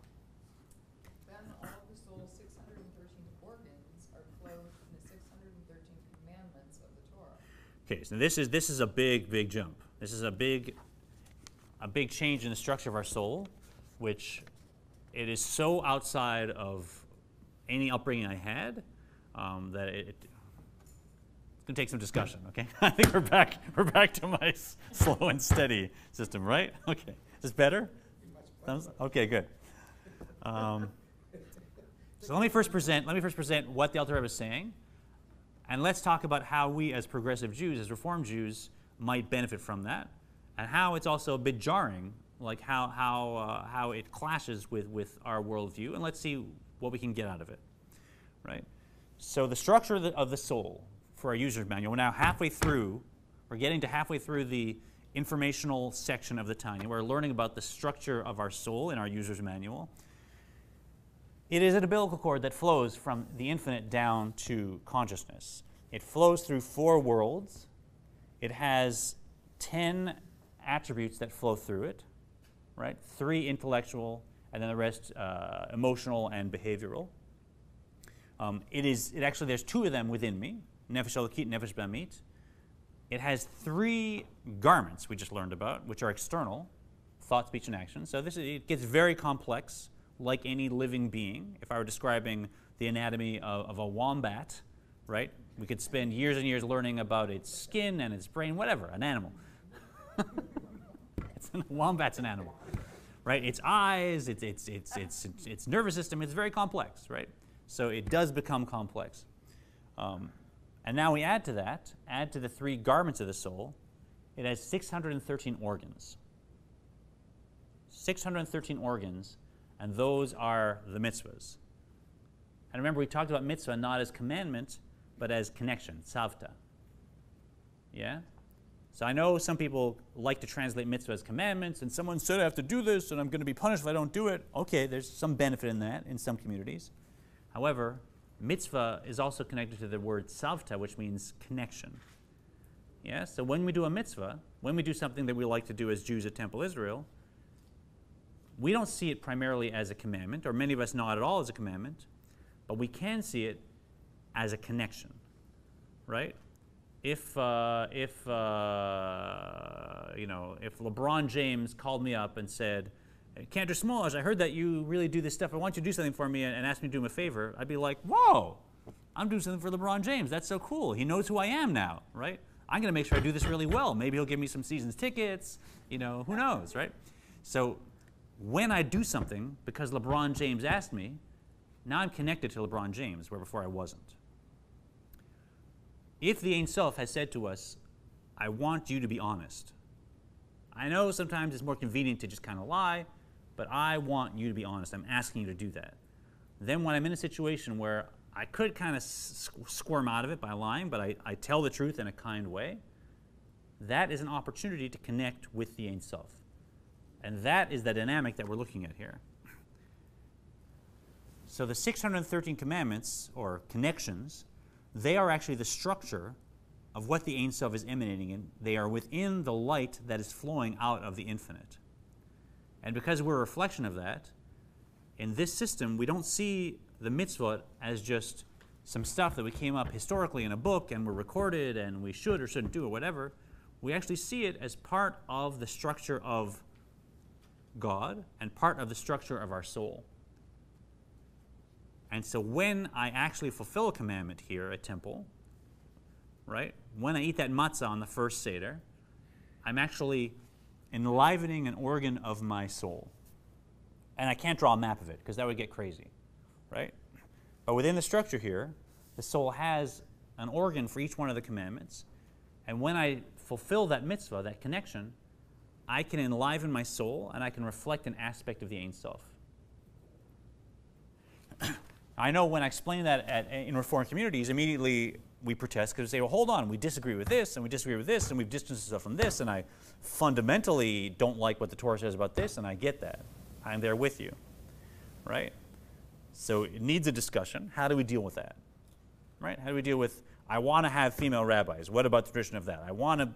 Then all of the soul's 613 organs are clothed in the 613 commandments of the Torah. Okay. So this is a big jump. This is a big change in the structure of our soul, which it is so outside of any upbringing I had that it's going to take some discussion. Okay. I think we're back to my slow and steady system, right? Okay. Is this better? Okay. Good. So let me first present what the Alter Rebbe is saying, and let's talk about how we, as progressive Jews, as Reform Jews, might benefit from that, and how it's also a bit jarring, like how it clashes with our worldview, and let's see what we can get out of it, right? So the structure of the soul for our user's manual. We're now halfway through. We're getting to halfway through the informational section of the Tanya. We're learning about the structure of our soul in our user's manual. It is an umbilical cord that flows from the infinite down to consciousness. It flows through 4 worlds. It has 10 attributes that flow through it, right? 3 intellectual, and then the rest emotional and behavioral. Actually, there's 2 of them within me, nefesh elokit, nefesh bamit. It has 3 garments we just learned about, which are external, thought, speech, and action. So it gets very complex, like any living being. If I were describing the anatomy of a wombat, right? We could spend years and years learning about its skin and its brain, whatever, an animal. Wombat's an animal, right? Its eyes, its nervous system, it's very complex, right? So it does become complex. And now we add to the 3 garments of the soul, it has 613 organs. 613 organs, and those are the mitzvahs. And remember, we talked about mitzvah not as commandment, but as connection, tzavta. Yeah? So I know some people like to translate mitzvah as commandments, and someone said I have to do this, and I'm going to be punished if I don't do it. Okay, there's some benefit in that in some communities. However, mitzvah is also connected to the word tzavta, which means connection. Yeah? So when we do a mitzvah, when we do something that we like to do as Jews at Temple Israel, we don't see it primarily as a commandment, or many of us not at all as a commandment, but we can see it as a connection, right? If LeBron James called me up and said, Cantor Smolash, I heard that you really do this stuff. I want you to do something for me and ask me to do him a favor. I'd be like, whoa, I'm doing something for LeBron James. That's so cool. He knows who I am now, right? I'm going to make sure I do this really well. Maybe he'll give me some season's tickets. Who knows, right? So when I do something because LeBron James asked me, now I'm connected to LeBron James, where before I wasn't. If the Ein Sof has said to us, I want you to be honest. I know sometimes it's more convenient to just kind of lie, but I want you to be honest. I'm asking you to do that. Then when I'm in a situation where I could kind of squirm out of it by lying, but I tell the truth in a kind way, that is an opportunity to connect with the Ein Sof. And that is the dynamic that we're looking at here. So the 613 commandments, or connections, they are actually the structure of what the Ein Sof is emanating in. They are within the light that is flowing out of the infinite. And because we're a reflection of that, in this system, we don't see the mitzvot as just some stuff that we came up historically in a book and were recorded and we should or shouldn't do or whatever. We actually see it as part of the structure of God and part of the structure of our soul. And so when I actually fulfill a commandment here at Temple, right, when I eat that matzah on the first Seder, I'm actually enlivening an organ of my soul. And I can't draw a map of it because that would get crazy, right? But within the structure here, The soul has an organ for each one of the commandments. And when I fulfill that mitzvah, that connection, I can enliven my soul and I can reflect an aspect of the Ein Sof. I know when I explain that in Reformed communities, immediately we protest because we say, well, hold on, we disagree with this, and we disagree with this, and we've distanced ourselves from this, and I fundamentally don't like what the Torah says about this, and I get that. I'm there with you, right? So it needs a discussion. How do we deal with that, right? How do we deal with, I want to have female rabbis. What about the tradition of that? I want to,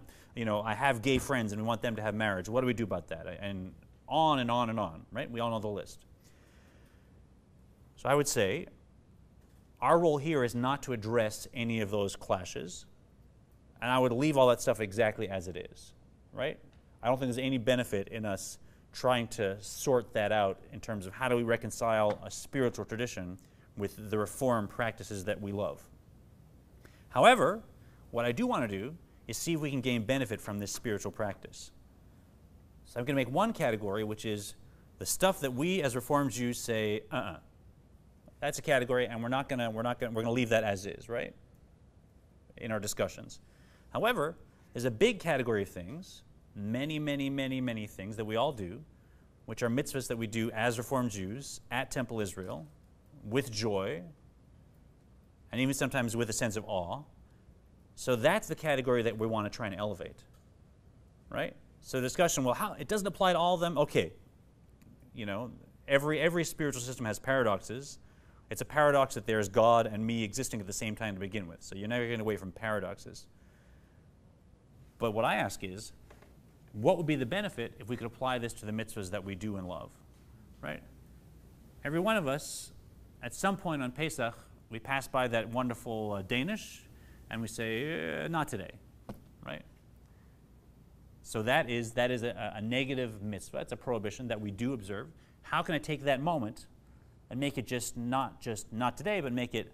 I have gay friends, and we want them to have marriage. What do we do about that? And on and on and on, right? We all know the list. So I would say our role here is not to address any of those clashes, and I would leave all that stuff exactly as it is, right? I don't think there's any benefit in us trying to sort that out in terms of how do we reconcile a spiritual tradition with the Reform practices that we love. However, what I do want to do is see if we can gain benefit from this spiritual practice. So I'm going to make one category, which is the stuff that we as Reformed Jews say, that's a category, and we're going to leave that as is, right? In our discussions. However, there's a big category of things, many, many, many, many things that we all do, which are mitzvahs that we do as Reformed Jews at Temple Israel, with joy, and even sometimes with a sense of awe. So that's the category that we want to try and elevate, right? So the discussion, well, how it doesn't apply to all of them. Okay, every spiritual system has paradoxes. It's a paradox that there's God and me existing at the same time to begin with. So you're never getting away from paradoxes. But what I ask is, what would be the benefit if we could apply this to the mitzvahs that we do and love, right? Every one of us, at some point on Pesach, we pass by that wonderful Danish, and we say, not today, right? So that is a negative mitzvah. It's a prohibition that we do observe. How can I take that moment and make it not today, but make it,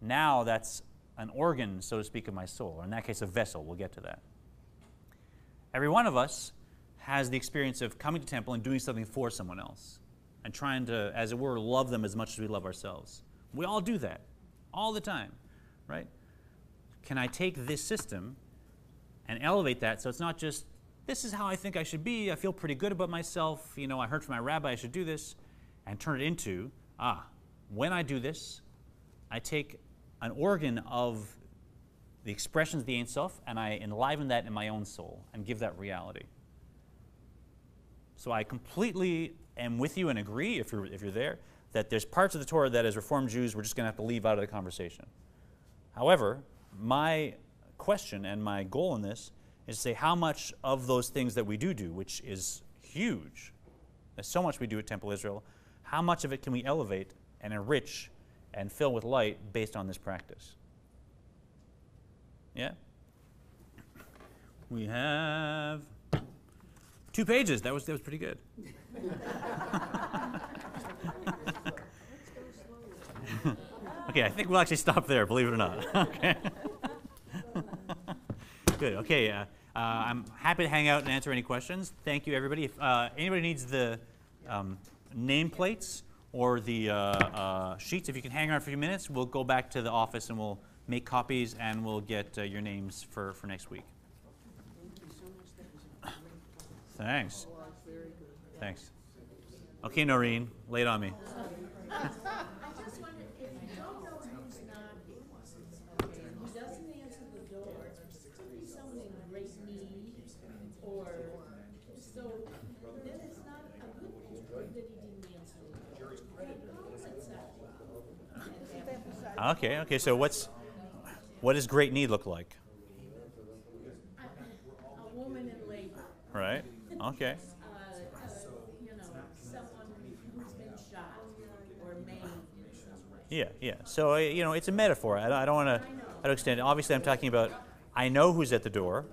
now that's an organ, so to speak, of my soul, or in that case, a vessel. We'll get to that. Every one of us has the experience of coming to temple and doing something for someone else and trying to, as it were, love them as much as we love ourselves. We all do that all the time, right? Can I take this system and elevate that so it's not just, this is how I think I should be, I feel pretty good about myself, I heard from my rabbi I should do this, and turn it into, when I do this, I take an organ of the expressions of the Ein Sof and I enliven that in my own soul and give that reality. So I completely am with you and agree, if you're there, that there's parts of the Torah that as Reformed Jews we're just going to have to leave out of the conversation. However, my question and my goal in this is to say how much of those things that we do, which is huge, there's so much we do at Temple Israel, how much of it can we elevate and enrich and fill with light based on this practice? Yeah? We have 2 pages. That was pretty good. Okay, I think we'll actually stop there, believe it or not. Okay. Good. Okay, I'm happy to hang out and answer any questions. Thank you, everybody. If anybody needs the nameplates or the sheets, if you can hang around for a few minutes, we'll go back to the office and we'll make copies and we'll get your names for next week. Thanks. Thanks. Okay, Noreen, lay it on me. I just wondered, if you don't know who's knocking, who doesn't answer the door, could be someone in great need, or, so, then it's not a good thing that he didn't answer the door. Okay, so what does great need look like? A woman in labor. Right, okay. Someone who's been shot or maimed in some way. Yeah. So, it's a metaphor. I don't want to extend it. Obviously, I'm talking about, I know who's at the door.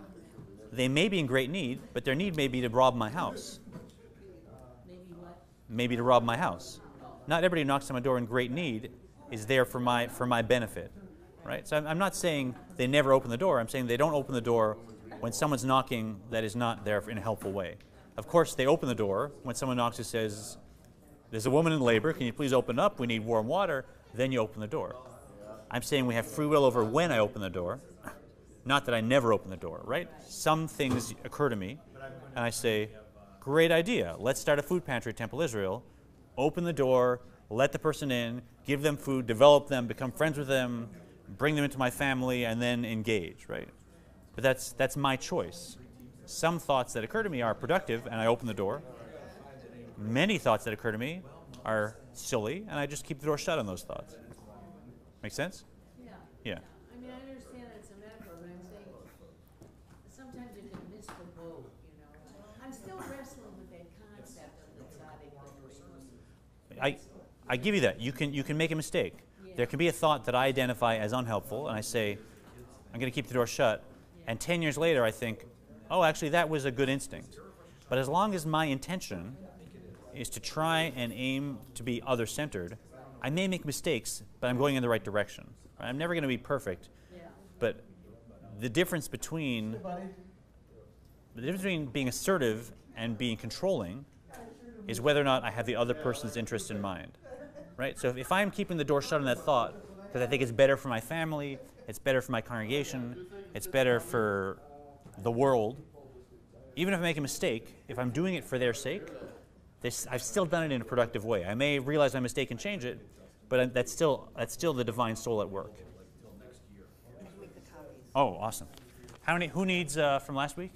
They may be in great need, but their need may be to rob my house. Maybe what? Maybe to rob my house. Not everybody who knocks on my door in great need is there for my benefit, right? So I'm not saying they never open the door. I'm saying they don't open the door when someone's knocking that is not there in a helpful way. Of course, they open the door when someone knocks and says, there's a woman in labor, can you please open up? We need warm water. Then you open the door. I'm saying we have free will over when I open the door, not that I never open the door, right? Some things occur to me, and I say, great idea. Let's start a food pantry at Temple Israel. Open the door, let the person in, give them food, develop them, become friends with them, bring them into my family, and then engage, right? But that's my choice. Some thoughts that occur to me are productive, and I open the door. Many thoughts that occur to me are silly, and I just keep the door shut on those thoughts. Make sense? Yeah. Yeah. I mean, I understand it's a metaphor, but I'm saying sometimes you can miss the boat, you know. I'm still wrestling with that concept of the tzaddik. I give you that. You can make a mistake. There can be a thought that I identify as unhelpful, and I say, I'm going to keep the door shut. And 10 years later, I think, oh, actually, that was a good instinct. But as long as my intention is to try and aim to be other-centered, I may make mistakes, but I'm going in the right direction. I'm never going to be perfect. But the difference between being assertive and being controlling is whether or not I have the other person's interest in mind. Right? So if I'm keeping the door shut on that thought because I think it's better for my family, it's better for my congregation, it's better for the world, even if I make a mistake, if I'm doing it for their sake, I've still done it in a productive way. I may realize my mistake and change it, but that's still the divine soul at work. Oh, awesome. Who needs from last week?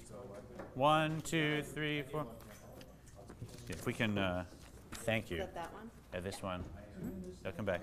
1, 2, 3, 4. If we can, thank you. Is that that one? Yeah, this one. They'll come back.